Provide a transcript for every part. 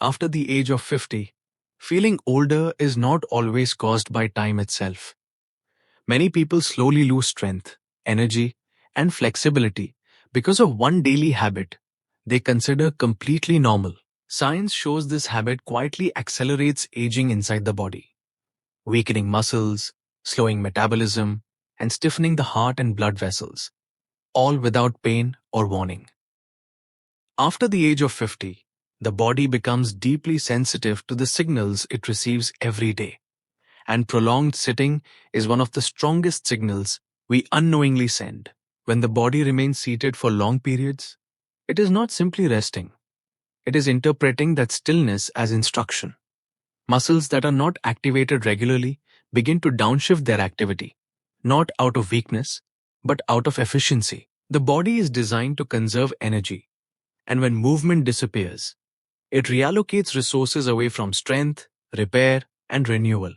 After the age of 50, feeling older is not always caused by time itself. Many people slowly lose strength, energy, and flexibility because of one daily habit they consider completely normal. Science shows this habit quietly accelerates aging inside the body, weakening muscles, slowing metabolism, and stiffening the heart and blood vessels, all without pain or warning. After the age of 50, the body becomes deeply sensitive to the signals it receives every day, and prolonged sitting is one of the strongest signals we unknowingly send. When the body remains seated for long periods, it is not simply resting, it is interpreting that stillness as instruction. Muscles that are not activated regularly begin to downshift their activity, not out of weakness, but out of efficiency. The body is designed to conserve energy, and when movement disappears, it reallocates resources away from strength, repair, and renewal.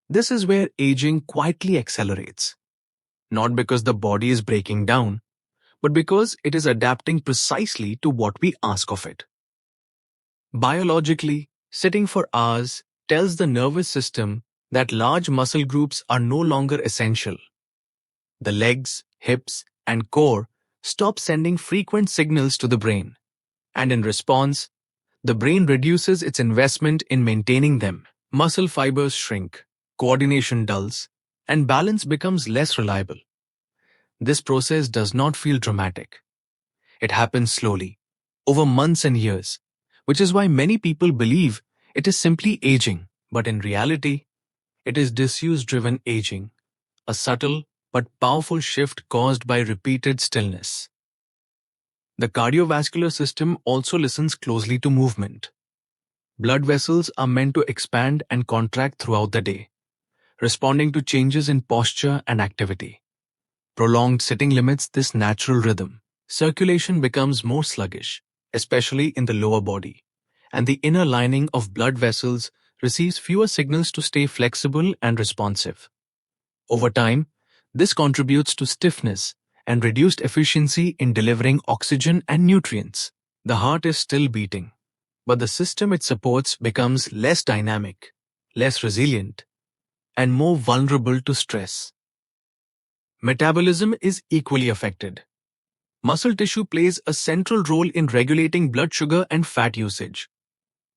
This is where aging quietly accelerates, not because the body is breaking down, but because it is adapting precisely to what we ask of it. Biologically, sitting for hours tells the nervous system that large muscle groups are no longer essential. The legs, hips, and core stop sending frequent signals to the brain, and in response, the brain reduces its investment in maintaining them. Muscle fibers shrink, coordination dulls, and balance becomes less reliable. This process does not feel dramatic. It happens slowly, over months and years, which is why many people believe it is simply aging, but in reality, it is disuse-driven aging, a subtle but powerful shift caused by repeated stillness. The cardiovascular system also listens closely to movement. Blood vessels are meant to expand and contract throughout the day, responding to changes in posture and activity. Prolonged sitting limits this natural rhythm. Circulation becomes more sluggish, especially in the lower body, and the inner lining of blood vessels receives fewer signals to stay flexible and responsive. Over time, this contributes to stiffness and reduced efficiency in delivering oxygen and nutrients. The heart is still beating, but the system it supports becomes less dynamic, less resilient, and more vulnerable to stress. Metabolism is equally affected. Muscle tissue plays a central role in regulating blood sugar and fat usage.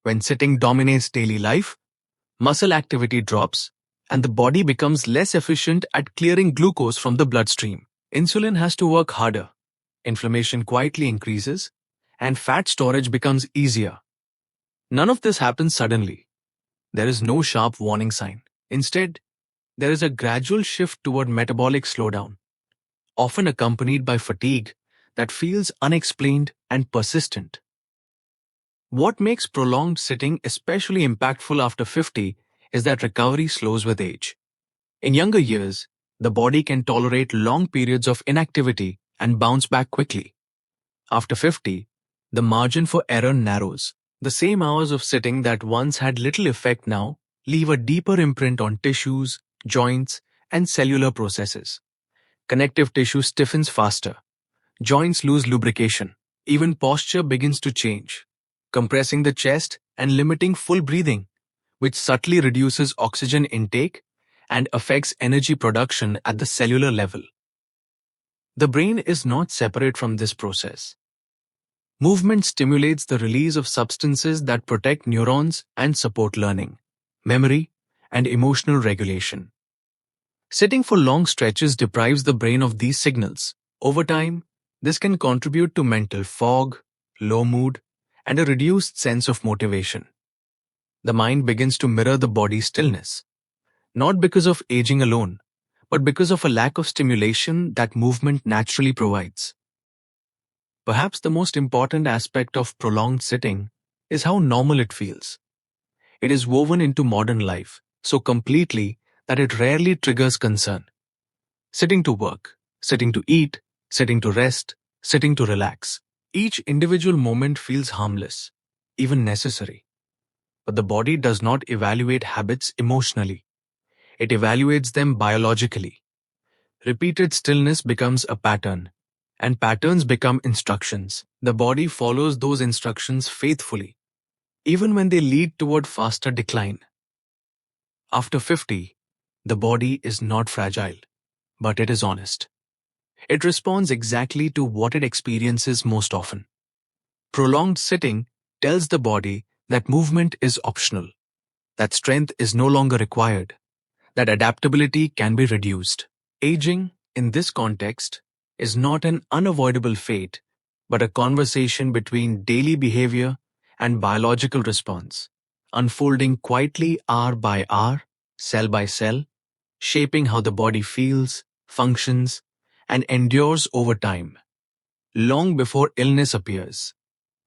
When sitting dominates daily life, muscle activity drops, and the body becomes less efficient at clearing glucose from the bloodstream. Insulin has to work harder, inflammation quietly increases, and fat storage becomes easier. None of this happens suddenly. There is no sharp warning sign. Instead, there is a gradual shift toward metabolic slowdown, often accompanied by fatigue that feels unexplained and persistent. What makes prolonged sitting especially impactful after 50 is that recovery slows with age. In younger years, the body can tolerate long periods of inactivity and bounce back quickly. After 50, the margin for error narrows. The same hours of sitting that once had little effect now leave a deeper imprint on tissues, joints, and cellular processes. Connective tissue stiffens faster. Joints lose lubrication. Even posture begins to change, compressing the chest and limiting full breathing, which subtly reduces oxygen intake and affects energy production at the cellular level. The brain is not separate from this process. Movement stimulates the release of substances that protect neurons and support learning, memory, and emotional regulation. Sitting for long stretches deprives the brain of these signals. Over time, this can contribute to mental fog, low mood, and a reduced sense of motivation. The mind begins to mirror the body's stillness, not because of aging alone, but because of a lack of stimulation that movement naturally provides. Perhaps the most important aspect of prolonged sitting is how normal it feels. It is woven into modern life so completely that it rarely triggers concern. Sitting to work, sitting to eat, sitting to rest, sitting to relax. Each individual moment feels harmless, even necessary. But the body does not evaluate habits emotionally. It evaluates them biologically. Repeated stillness becomes a pattern, and patterns become instructions. The body follows those instructions faithfully, even when they lead toward faster decline. After 50, the body is not fragile, but it is honest. It responds exactly to what it experiences most often. Prolonged sitting tells the body that movement is optional, that strength is no longer required, that adaptability can be reduced. Aging, in this context, is not an unavoidable fate, but a conversation between daily behavior and biological response, unfolding quietly hour by hour, cell by cell, shaping how the body feels, functions, and endures over time, long before illness appears,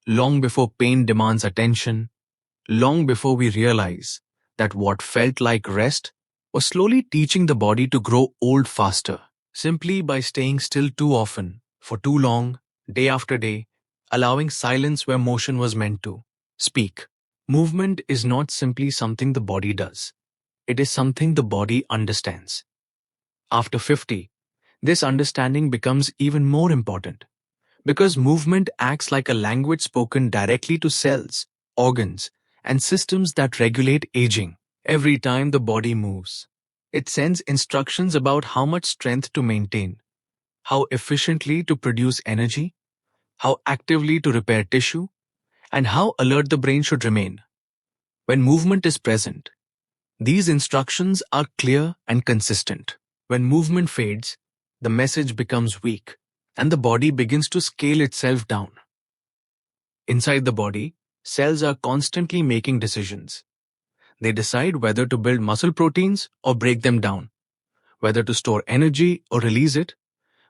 long before pain demands attention, long before we realize that what felt like rest was slowly teaching the body to grow old faster, simply by staying still too often, for too long, day after day, allowing silence where motion was meant to speak. Movement is not simply something the body does, it is something the body understands. After 50, this understanding becomes even more important because movement acts like a language spoken directly to cells, organs, and systems that regulate aging. Every time the body moves, it sends instructions about how much strength to maintain, how efficiently to produce energy, how actively to repair tissue, and how alert the brain should remain. When movement is present, these instructions are clear and consistent. When movement fades, the message becomes weak, and the body begins to scale itself down. Inside the body, cells are constantly making decisions. They decide whether to build muscle proteins or break them down, whether to store energy or release it,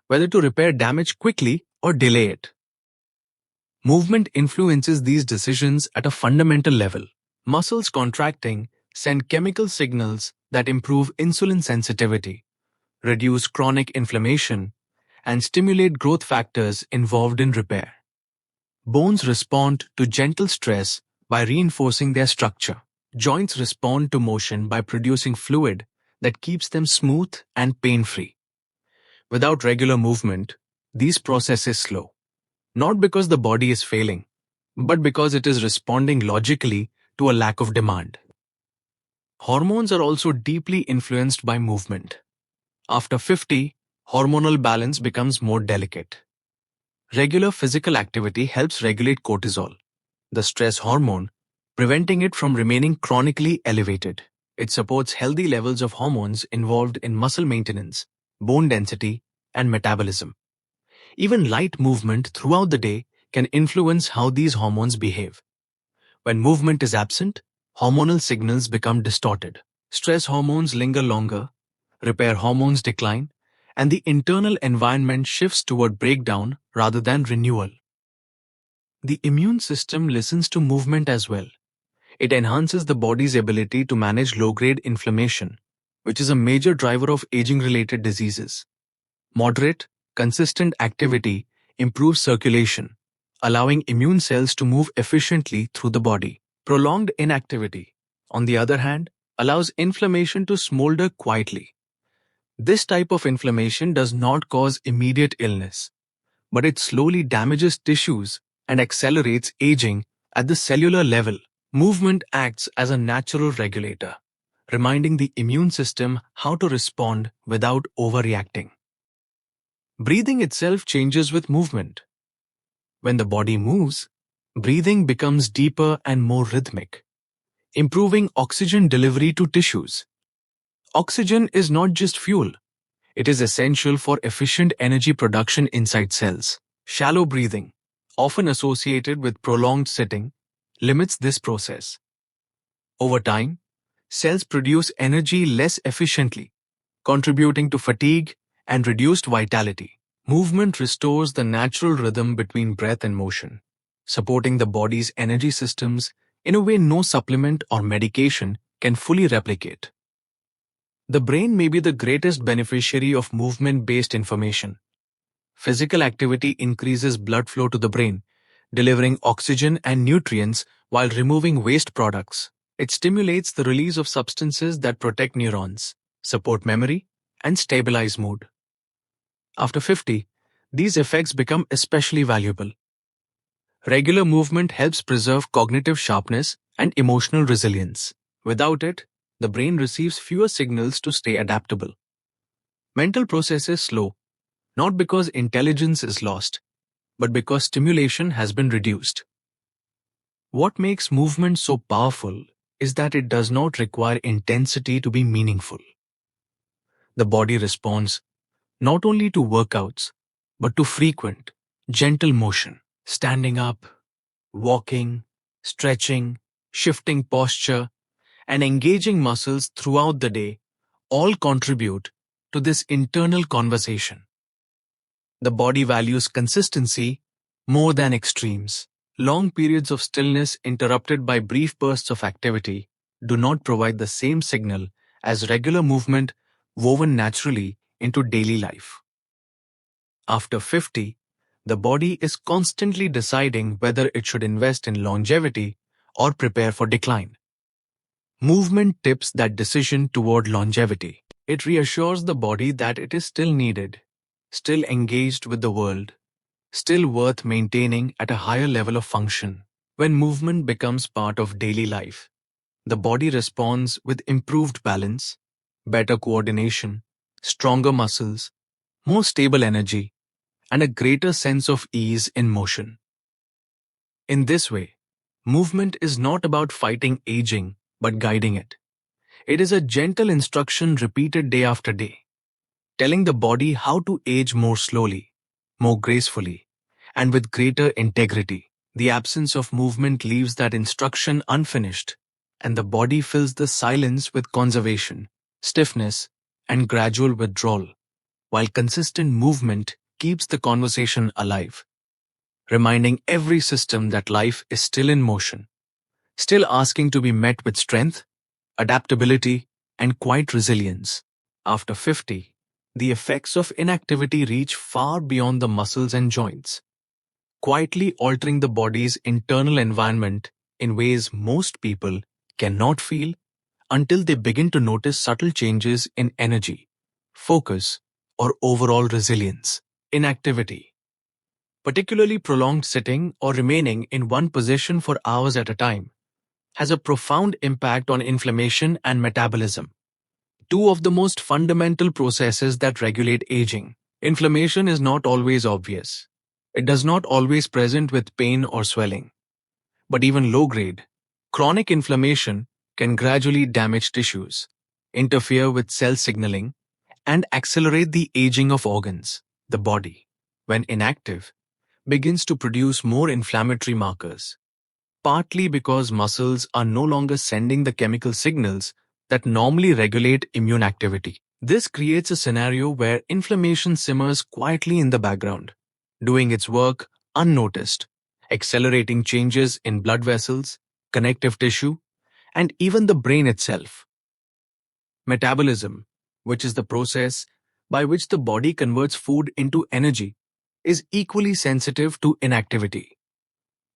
whether to repair damage quickly or delay it. Movement influences these decisions at a fundamental level. Muscles contracting send chemical signals that improve insulin sensitivity, reduce chronic inflammation, and stimulate growth factors involved in repair. Bones respond to gentle stress by reinforcing their structure. Joints respond to motion by producing fluid that keeps them smooth and pain-free. Without regular movement, these processes slow, not because the body is failing, but because it is responding logically to a lack of demand. Hormones are also deeply influenced by movement. After 50, hormonal balance becomes more delicate. Regular physical activity helps regulate cortisol, the stress hormone, preventing it from remaining chronically elevated. It supports healthy levels of hormones involved in muscle maintenance, bone density, and metabolism. Even light movement throughout the day can influence how these hormones behave. When movement is absent, hormonal signals become distorted. Stress hormones linger longer, repair hormones decline, and the internal environment shifts toward breakdown rather than renewal. The immune system listens to movement as well. It enhances the body's ability to manage low-grade inflammation, which is a major driver of aging-related diseases. Moderate, consistent activity improves circulation, allowing immune cells to move efficiently through the body. Prolonged inactivity, on the other hand, allows inflammation to smolder quietly. This type of inflammation does not cause immediate illness, but it slowly damages tissues and accelerates aging at the cellular level. Movement acts as a natural regulator, reminding the immune system how to respond without overreacting. Breathing itself changes with movement. When the body moves, breathing becomes deeper and more rhythmic, improving oxygen delivery to tissues. Oxygen is not just fuel, it is essential for efficient energy production inside cells. Shallow breathing, often associated with prolonged sitting, limits this process. Over time, cells produce energy less efficiently, contributing to fatigue and reduced vitality. Movement restores the natural rhythm between breath and motion, supporting the body's energy systems in a way no supplement or medication can fully replicate. The brain may be the greatest beneficiary of movement-based information. Physical activity increases blood flow to the brain, delivering oxygen and nutrients while removing waste products. It stimulates the release of substances that protect neurons, support memory, and stabilize mood. After 50, these effects become especially valuable. Regular movement helps preserve cognitive sharpness and emotional resilience. Without it, the brain receives fewer signals to stay adaptable. Mental processes slow, not because intelligence is lost, but because stimulation has been reduced. What makes movement so powerful is that it does not require intensity to be meaningful. The body responds not only to workouts, but to frequent, gentle motion, standing up, walking, stretching, shifting posture, and engaging muscles throughout the day all contribute to this internal conversation. The body values consistency more than extremes. Long periods of stillness interrupted by brief bursts of activity do not provide the same signal as regular movement woven naturally into daily life. After 50, the body is constantly deciding whether it should invest in longevity or prepare for decline. Movement tips that decision toward longevity. It reassures the body that it is still needed, still engaged with the world, still worth maintaining at a higher level of function. When movement becomes part of daily life, the body responds with improved balance, better coordination, stronger muscles, more stable energy, and a greater sense of ease in motion. In this way, movement is not about fighting aging, but guiding it. It is a gentle instruction repeated day after day, telling the body how to age more slowly, more gracefully, and with greater integrity. The absence of movement leaves that instruction unfinished, and the body fills the silence with conservation, stiffness, and gradual withdrawal, while consistent movement keeps the conversation alive, reminding every system that life is still in motion, still asking to be met with strength, adaptability, and quiet resilience. After 50, the effects of inactivity reach far beyond the muscles and joints, quietly altering the body's internal environment in ways most people cannot feel until they begin to notice subtle changes in energy, focus, or overall resilience. Inactivity, particularly prolonged sitting or remaining in one position for hours at a time, has a profound impact on inflammation and metabolism, two of the most fundamental processes that regulate aging. Inflammation is not always obvious. It does not always present with pain or swelling. But even low-grade, chronic inflammation can gradually damage tissues, interfere with cell signaling, and accelerate the aging of organs. The body, when inactive, begins to produce more inflammatory markers, partly because muscles are no longer sending the chemical signals that normally regulate immune activity. This creates a scenario where inflammation simmers quietly in the background, doing its work unnoticed, accelerating changes in blood vessels, connective tissue, and even the brain itself. Metabolism, which is the process by which the body converts food into energy, is equally sensitive to inactivity.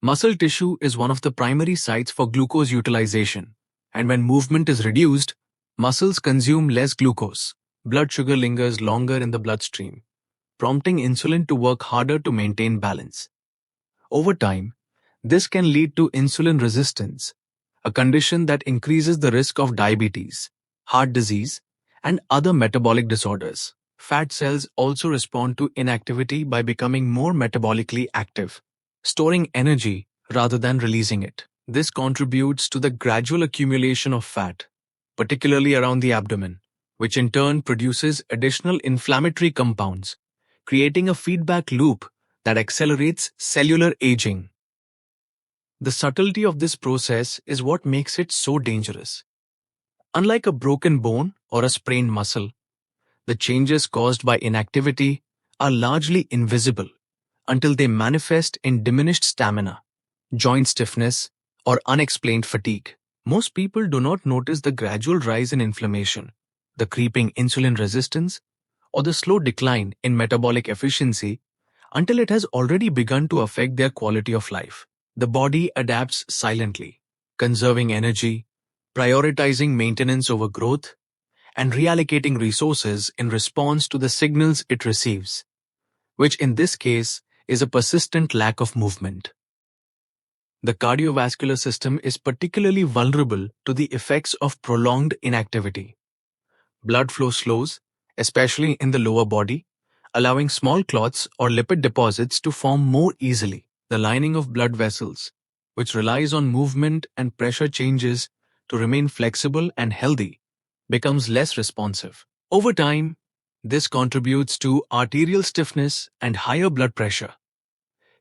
Muscle tissue is one of the primary sites for glucose utilization, and when movement is reduced, muscles consume less glucose. Blood sugar lingers longer in the bloodstream, prompting insulin to work harder to maintain balance. Over time, this can lead to insulin resistance, a condition that increases the risk of diabetes, heart disease, and other metabolic disorders. Fat cells also respond to inactivity by becoming more metabolically active, storing energy rather than releasing it. This contributes to the gradual accumulation of fat, particularly around the abdomen, which in turn produces additional inflammatory compounds, creating a feedback loop that accelerates cellular aging. The subtlety of this process is what makes it so dangerous. Unlike a broken bone or a sprained muscle, the changes caused by inactivity are largely invisible until they manifest in diminished stamina, joint stiffness, or unexplained fatigue. Most people do not notice the gradual rise in inflammation, the creeping insulin resistance, or the slow decline in metabolic efficiency until it has already begun to affect their quality of life. The body adapts silently, conserving energy, prioritizing maintenance over growth, and reallocating resources in response to the signals it receives, which in this case is a persistent lack of movement. The cardiovascular system is particularly vulnerable to the effects of prolonged inactivity. Blood flow slows, especially in the lower body, allowing small clots or lipid deposits to form more easily. The lining of blood vessels, which relies on movement and pressure changes to remain flexible and healthy, becomes less responsive. Over time, this contributes to arterial stiffness and higher blood pressure,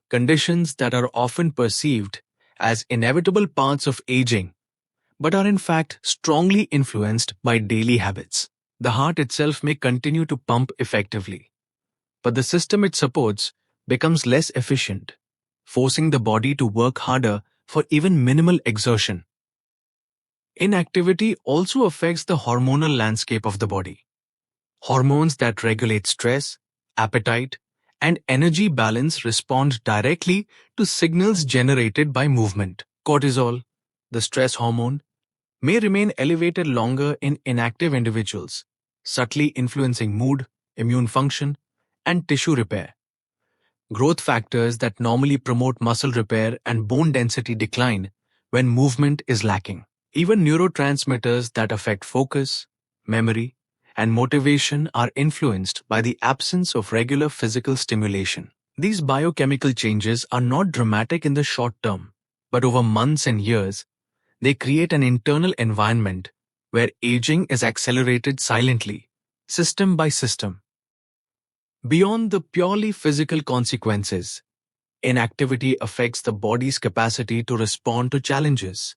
conditions that are often perceived as inevitable parts of aging, but are in fact strongly influenced by daily habits. The heart itself may continue to pump effectively, but the system it supports becomes less efficient, forcing the body to work harder for even minimal exertion. Inactivity also affects the hormonal landscape of the body. Hormones that regulate stress, appetite, and energy balance respond directly to signals generated by movement. Cortisol, the stress hormone, may remain elevated longer in inactive individuals, subtly influencing mood, immune function, and tissue repair. Growth factors that normally promote muscle repair and bone density decline when movement is lacking. Even neurotransmitters that affect focus, memory, and motivation are influenced by the absence of regular physical stimulation. These biochemical changes are not dramatic in the short term, but over months and years, they create an internal environment where aging is accelerated silently, system by system. Beyond the purely physical consequences, inactivity affects the body's capacity to respond to challenges.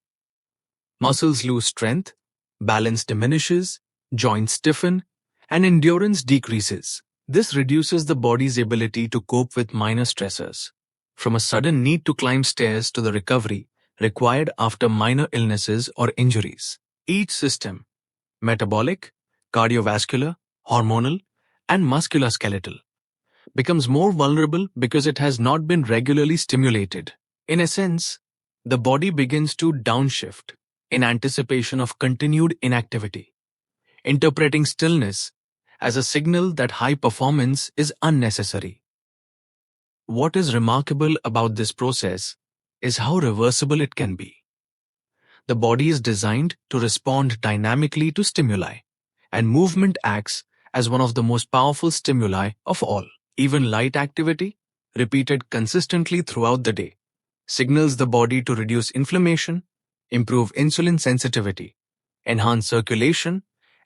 Muscles lose strength, balance diminishes, joints stiffen, and endurance decreases. This reduces the body's ability to cope with minor stressors, from a sudden need to climb stairs to the recovery required after minor illnesses or injuries. Each system, metabolic, cardiovascular, hormonal, and musculoskeletal, becomes more vulnerable because it has not been regularly stimulated. In a sense, the body begins to downshift in anticipation of continued inactivity, interpreting stillness as a signal that high performance is unnecessary. What is remarkable about this process is how reversible it can be. The body is designed to respond dynamically to stimuli, and movement acts as one of the most powerful stimuli of all. Even light activity, repeated consistently throughout the day, signals the body to reduce inflammation, improve insulin sensitivity, enhance circulation,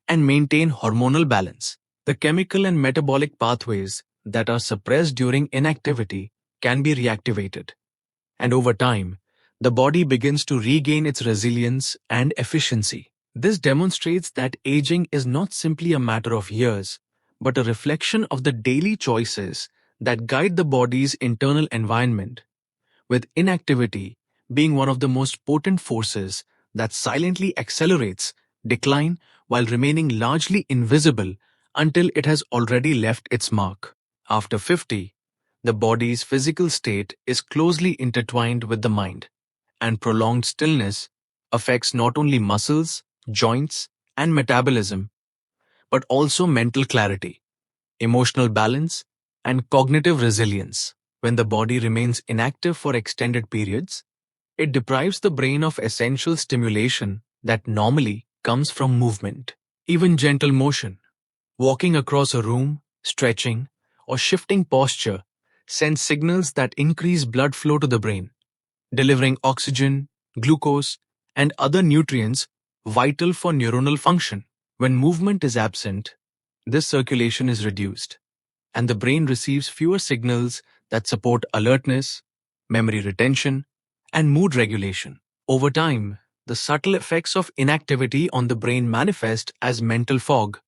and maintain hormonal balance. The chemical and metabolic pathways that are suppressed during inactivity can be reactivated, and over time, the body begins to regain its resilience and efficiency. This demonstrates that aging is not simply a matter of years, but a reflection of the daily choices that guide the body's internal environment, with inactivity being one of the most potent forces that silently accelerates decline while remaining largely invisible until it has already left its mark. After 50, the body's physical state is closely intertwined with the mind, and prolonged stillness affects not only muscles, joints, and metabolism, but also mental clarity, emotional balance, and cognitive resilience. When the body remains inactive for extended periods, it deprives the brain of essential stimulation that normally comes from movement. Even gentle motion, walking across a room, stretching, or shifting posture sends signals that increase blood flow to the brain, delivering oxygen, glucose, and other nutrients vital for neuronal function. When movement is absent, this circulation is reduced, and the brain receives fewer signals that support alertness, memory retention, and mood regulation. Over time, the subtle effects of inactivity on the brain manifest as mental fog,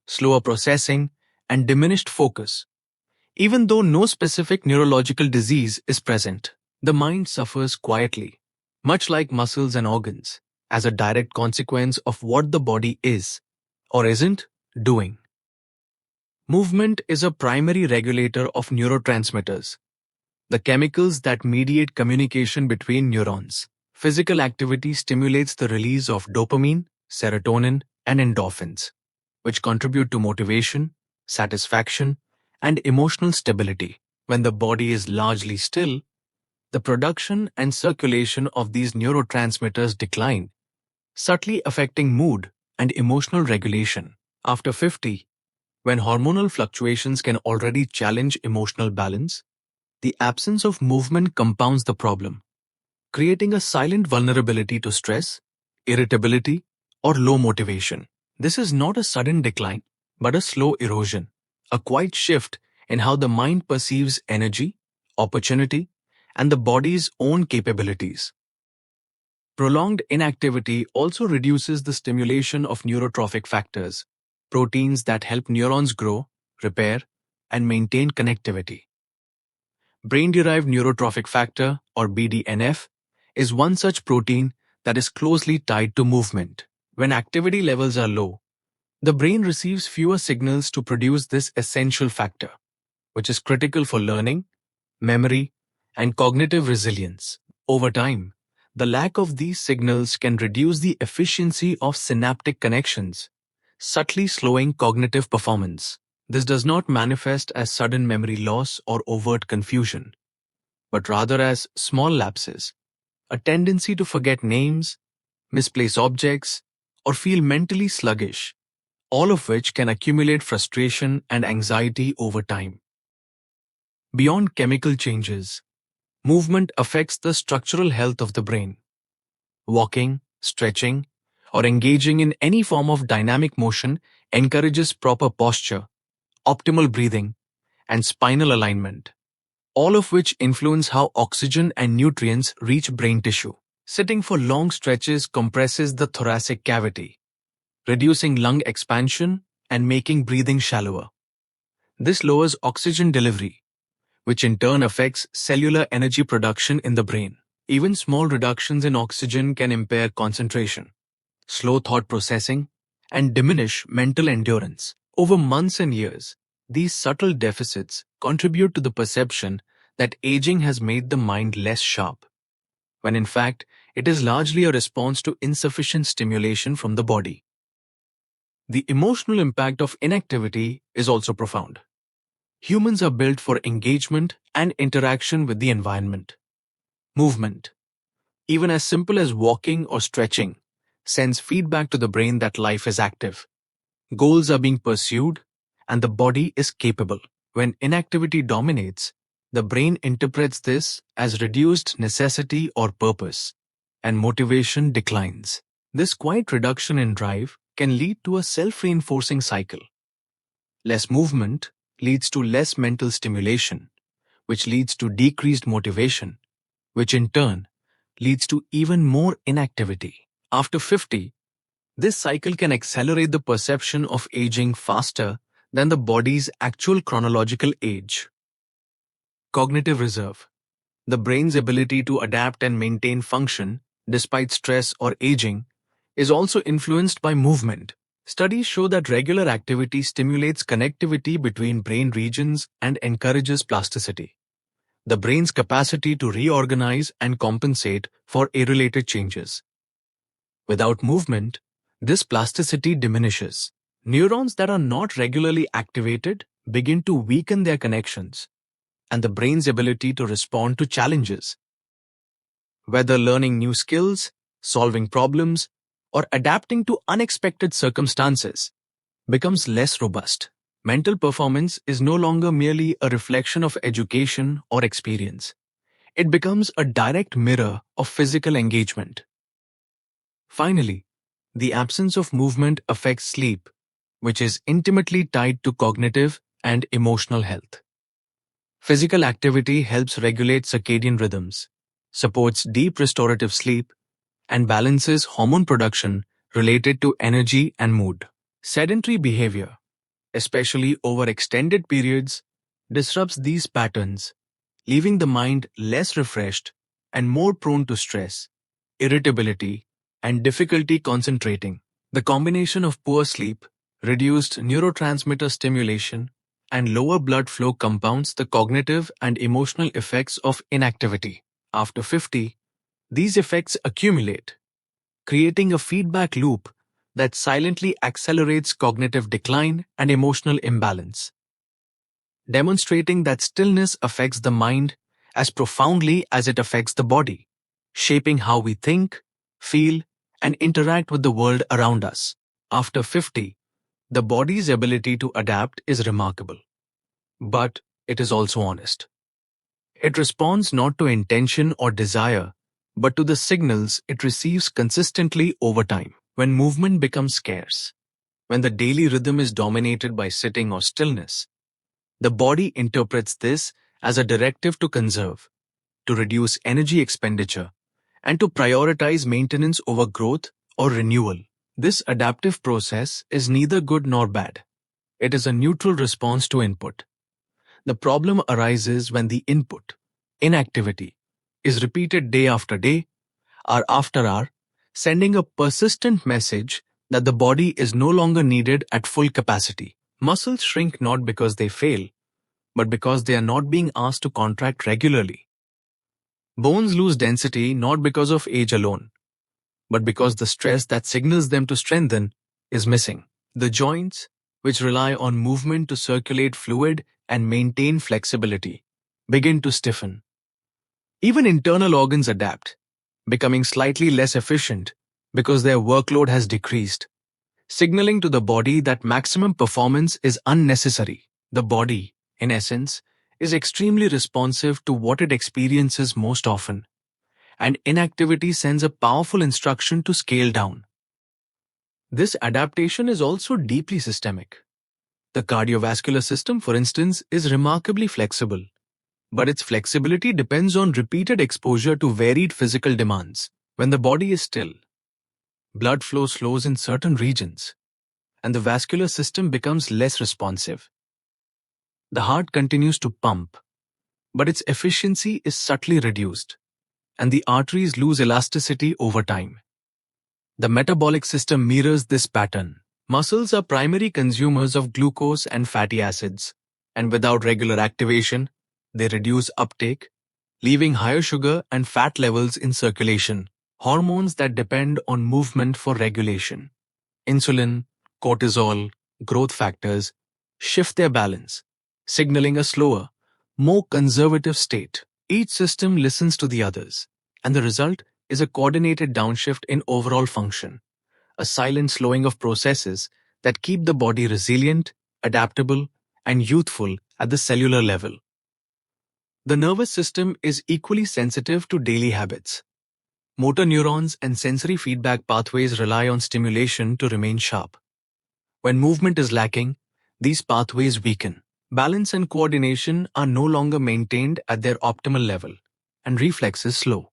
slower processing, and diminished focus. Even though no specific neurological disease is present, the mind suffers quietly, much like muscles and organs, as a direct consequence of what the body is, or isn't, doing. Movement is a primary regulator of neurotransmitters, the chemicals that mediate communication between neurons. Physical activity stimulates the release of dopamine, serotonin, and endorphins, which contribute to motivation, satisfaction, and emotional stability. When the body is largely still, The production and circulation of these neurotransmitters decline, subtly affecting mood and emotional regulation. After 50, when hormonal fluctuations can already challenge emotional balance, the absence of movement compounds the problem, creating a silent vulnerability to stress, irritability, or low motivation. This is not a sudden decline, but a slow erosion, a quiet shift in how the mind perceives energy, opportunity, and the body's own capabilities. Prolonged inactivity also reduces the stimulation of neurotrophic factors, proteins that help neurons grow, repair, and maintain connectivity. Brain-derived neurotrophic factor, or BDNF, is one such protein that is closely tied to movement. When activity levels are low, the brain receives fewer signals to produce this essential factor, which is critical for learning, memory, and cognitive resilience. Over time, the lack of these signals can reduce the efficiency of synaptic connections, subtly slowing cognitive performance. This does not manifest as sudden memory loss or overt confusion, but rather as small lapses, a tendency to forget names, misplace objects, or feel mentally sluggish, all of which can accumulate frustration and anxiety over time. Beyond chemical changes, movement affects the structural health of the brain. Walking, stretching, or engaging in any form of dynamic motion encourages proper posture, optimal breathing, and spinal alignment, all of which influence how oxygen and nutrients reach brain tissue. Sitting for long stretches compresses the thoracic cavity, reducing lung expansion and making breathing shallower. This lowers oxygen delivery, which in turn affects cellular energy production in the brain. Even small reductions in oxygen can impair concentration, slow thought processing, and diminish mental endurance. Over months and years, these subtle deficits contribute to the perception that aging has made the mind less sharp, when in fact, it is largely a response to insufficient stimulation from the body. The emotional impact of inactivity is also profound. Humans are built for engagement and interaction with the environment. Movement, even as simple as walking or stretching, sends feedback to the brain that life is active. Goals are being pursued, and the body is capable. When inactivity dominates, the brain interprets this as reduced necessity or purpose, and motivation declines. This quiet reduction in drive can lead to a self-reinforcing cycle. Less movement leads to less mental stimulation, which leads to decreased motivation, which in turn leads to even more inactivity. After 50, this cycle can accelerate the perception of aging faster than the body's actual chronological age. Cognitive reserve, the brain's ability to adapt and maintain function despite stress or aging, is also influenced by movement. Studies show that regular activity stimulates connectivity between brain regions and encourages plasticity, the brain's capacity to reorganize and compensate for irrelated changes. Without movement, this plasticity diminishes. Neurons that are not regularly activated begin to weaken their connections, and the brain's ability to respond to challenges, whether learning new skills, solving problems, or adapting to unexpected circumstances, becomes less robust. Mental performance is no longer merely a reflection of education or experience. It becomes a direct mirror of physical engagement. Finally, the absence of movement affects sleep, which is intimately tied to cognitive and emotional health. Physical activity helps regulate circadian rhythms, supports deep restorative sleep, and balances hormone production related to energy and mood. Sedentary behavior, especially over extended periods, disrupts these patterns, leaving the mind less refreshed and more prone to stress, irritability, and difficulty concentrating. The combination of poor sleep, reduced neurotransmitter stimulation, and lower blood flow compounds the cognitive and emotional effects of inactivity. After 50, these effects accumulate, creating a feedback loop that silently accelerates cognitive decline and emotional imbalance, demonstrating that stillness affects the mind as profoundly as it affects the body, shaping how we think, feel, and interact with the world around us. After 50, the body's ability to adapt is remarkable, but it is also honest. It responds not to intention or desire, but to the signals it receives consistently over time. When movement becomes scarce, when the daily rhythm is dominated by sitting or stillness, the body interprets this as a directive to conserve, to reduce energy expenditure, and to prioritize maintenance over growth or renewal. This adaptive process is neither good nor bad. It is a neutral response to input. The problem arises when the input, inactivity, is repeated day after day, hour after hour, sending a persistent message that the body is no longer needed at full capacity. Muscles shrink not because they fail, but because they are not being asked to contract regularly. Bones lose density not because of age alone, but because the stress that signals them to strengthen is missing. The joints, which rely on movement to circulate fluid and maintain flexibility, begin to stiffen. Even internal organs adapt, becoming slightly less efficient because their workload has decreased, signaling to the body that maximum performance is unnecessary. The body, in essence, is extremely responsive to what it experiences most often, and inactivity sends a powerful instruction to scale down. This adaptation is also deeply systemic. The cardiovascular system, for instance, is remarkably flexible, but its flexibility depends on repeated exposure to varied physical demands. When the body is still, blood flow slows in certain regions, and the vascular system becomes less responsive. The heart continues to pump, but its efficiency is subtly reduced, and the arteries lose elasticity over time. The metabolic system mirrors this pattern. Muscles are primary consumers of glucose and fatty acids, and without regular activation, they reduce uptake, leaving higher sugar and fat levels in circulation. Hormones that depend on movement for regulation, insulin, cortisol, growth factors, shift their balance, signaling a slower, more conservative state. Each system listens to the others, and the result is a coordinated downshift in overall function, a silent slowing of processes that keep the body resilient, adaptable, and youthful at the cellular level. The nervous system is equally sensitive to daily habits. Motor neurons and sensory feedback pathways rely on stimulation to remain sharp. When movement is lacking, these pathways weaken. Balance and coordination are no longer maintained at their optimal level, and reflexes slow.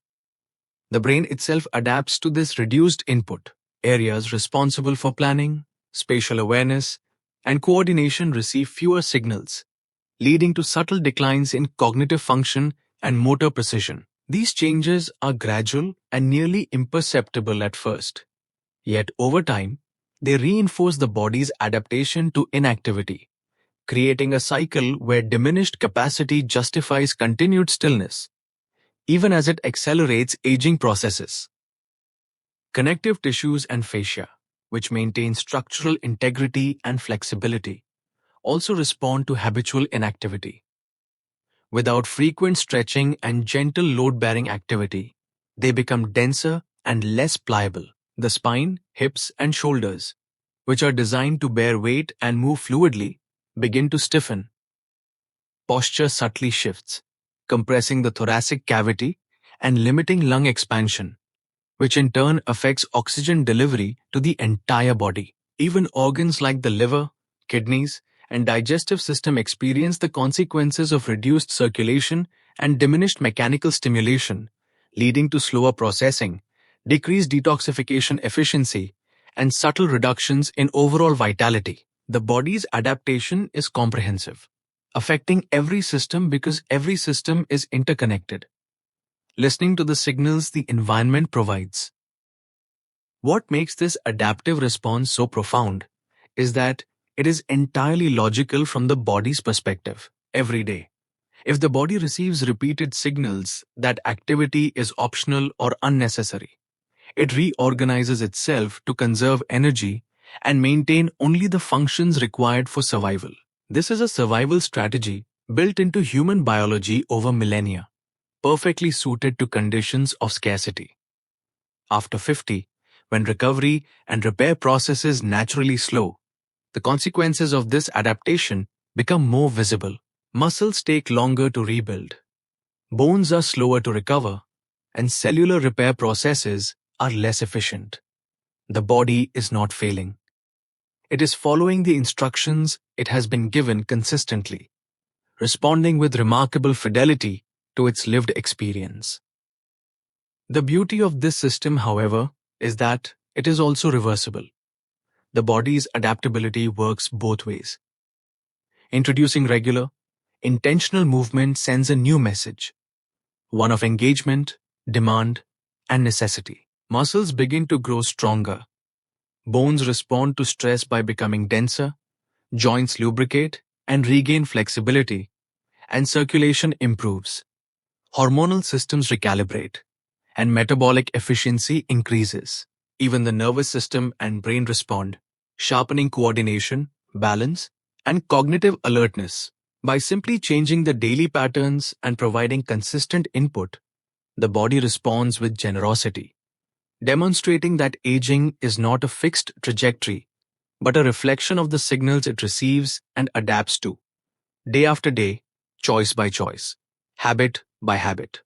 The brain itself adapts to this reduced input. Areas responsible for planning, spatial awareness, and coordination receive fewer signals, leading to subtle declines in cognitive function and motor precision. These changes are gradual and nearly imperceptible at first. Yet over time, they reinforce the body's adaptation to inactivity, creating a cycle where diminished capacity justifies continued stillness, even as it accelerates aging processes. Connective tissues and fascia, which maintain structural integrity and flexibility, also respond to habitual inactivity. Without frequent stretching and gentle load-bearing activity, they become denser and less pliable. The spine, hips, and shoulders, which are designed to bear weight and move fluidly, begin to stiffen. Posture subtly shifts, compressing the thoracic cavity and limiting lung expansion, which in turn affects oxygen delivery to the entire body. Even organs like the liver, kidneys, and digestive system experience the consequences of reduced circulation and diminished mechanical stimulation, leading to slower processing, decreased detoxification efficiency, and subtle reductions in overall vitality. The body's adaptation is comprehensive, affecting every system because every system is interconnected, listening to the signals the environment provides. What makes this adaptive response so profound is that it is entirely logical from the body's perspective. Every day, if the body receives repeated signals that activity is optional or unnecessary, it reorganizes itself to conserve energy and maintain only the functions required for survival. This is a survival strategy built into human biology over millennia. perfectly suited to conditions of scarcity. After 50, when recovery and repair processes naturally slow, the consequences of this adaptation become more visible. Muscles take longer to rebuild, bones are slower to recover, and cellular repair processes are less efficient. The body is not failing. It is following the instructions it has been given consistently, responding with remarkable fidelity to its lived experience. The beauty of this system, however, is that it is also reversible. The body's adaptability works both ways. Introducing regular, intentional movement sends a new message, one of engagement, demand, and necessity. Muscles begin to grow stronger. Bones respond to stress by becoming denser, joints lubricate and regain flexibility, and circulation improves. Hormonal systems recalibrate, and metabolic efficiency increases. Even the nervous system and brain respond, sharpening coordination, balance, and cognitive alertness. By simply changing the daily patterns and providing consistent input, the body responds with generosity, demonstrating that aging is not a fixed trajectory, but a reflection of the signals it receives and adapts to, day after day, choice by choice, habit by habit.